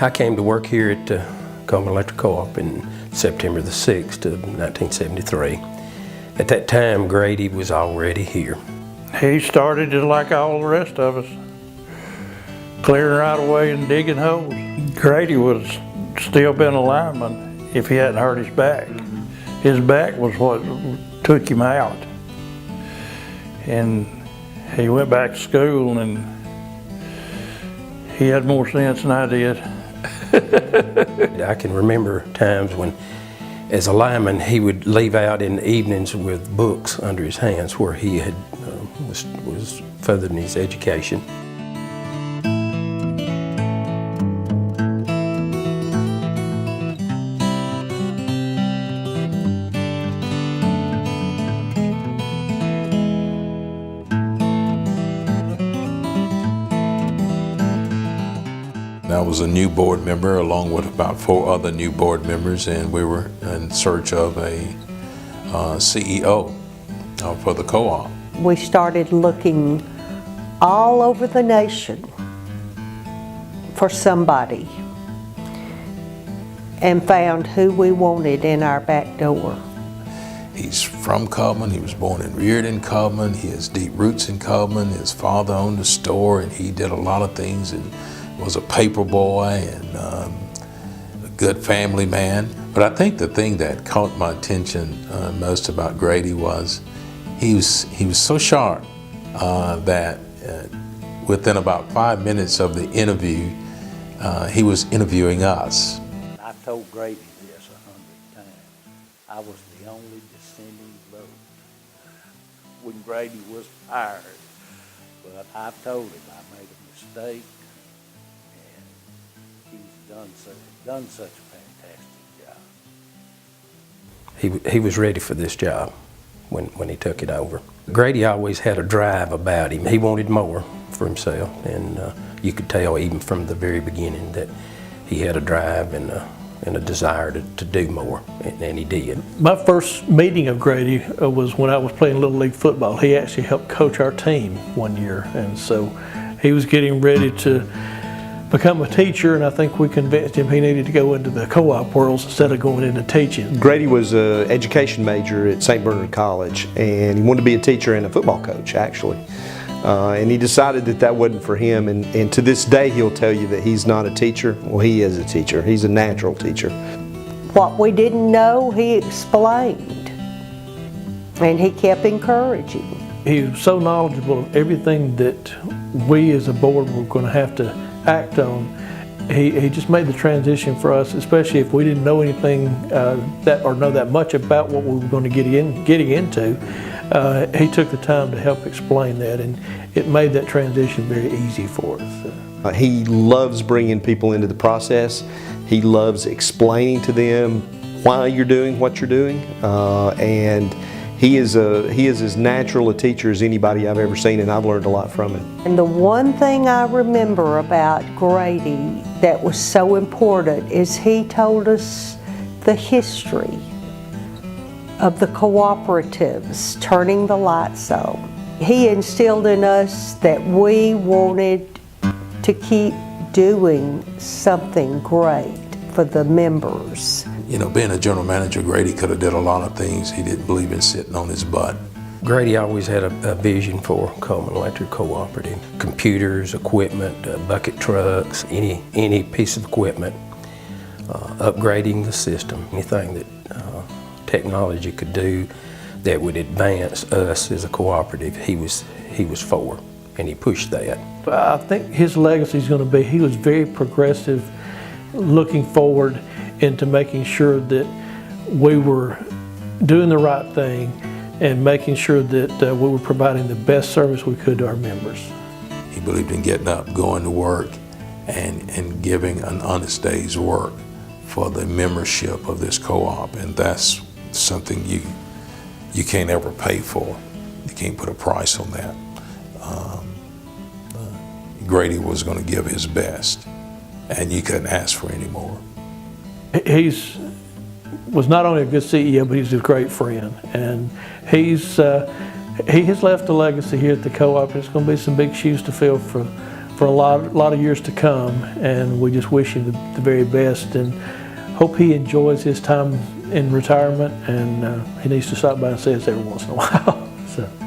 I came to work here at Cullman Electric Co-op in September the 6th of 1973. At that time, Grady was already here. He started just like all the rest of us, clearing right away and digging holes. Grady would have still been a lineman if he hadn't hurt his back. His back was what took him out. And he went back to school and he had more sense than I did. I can remember times when, as a lineman, he would leave out in the evenings with books under his hands where he had was furthering his education. I was a new board member along with about 4 other new board members, and we were in search of a CEO for the co-op. We started looking all over the nation for somebody and found who we wanted in our back door. He's from Cullman. He was born and reared in Cullman. He has deep roots in Cullman. His father owned a store, and he did a lot of things and was a paper boy and a good family man. But I think the thing that caught my attention most about Grady was he was so sharp that within about 5 minutes of the interview, he was interviewing us. I told Grady this 100 times. I was the only dissenting vote when Grady was hired. But I told him I made a mistake. Done such a fantastic He was ready for this job when he took it over. Grady always had a drive about him. He wanted more for himself, and you could tell even from the very beginning that he had a drive and a desire to do more, and he did. My first meeting of Grady was when I was playing Little League football. He actually helped coach our team one year, and so he was getting ready to become a teacher, and I think we convinced him he needed to go into the co-op world instead of going into teaching. Grady was an education major at St. Bernard College, and he wanted to be a teacher and a football coach, actually. And he decided that that wasn't for him, and to this day he'll tell you that he's not a teacher. Well, he is a teacher. He's a natural teacher. What we didn't know, he explained, and he kept encouraging. He was so knowledgeable of everything that we as a board were going to have to act on. He just made the transition for us, especially if we didn't know anything or know that much about what we were going to getting into. He took the time to help explain that, and it made that transition very easy for us. He loves bringing people into the process. He loves explaining to them why you're doing what you're doing, and he is as natural a teacher as anybody I've ever seen, and I've learned a lot from him. And the one thing I remember about Grady that was so important is he told us the history of the cooperatives turning the lights on. He instilled in us that we wanted to keep doing something great for the members. You know, being a general manager, Grady could have did a lot of things. He didn't believe in sitting on his butt. Grady always had a vision for Cullman Electric Cooperative. Computers, equipment, bucket trucks, any piece of equipment, upgrading the system, anything that technology could do that would advance us as a cooperative, he was for, and he pushed that. I think his legacy is going to be he was very progressive, looking forward into making sure that we were doing the right thing and making sure that we were providing the best service we could to our members. He believed in getting up, going to work, and giving an honest day's work for the membership of this co-op, and that's something you can't ever pay for. You can't put a price on that. Grady was going to give his best, and you couldn't ask for any more. He was not only a good CEO, but he's a great friend, and he has left a legacy here at the co-op. There's going to be some big shoes to fill for for a lot of years to come, and we just wish him the very best and hope he enjoys his time in retirement, and he needs to stop by and see us every once in a while. So.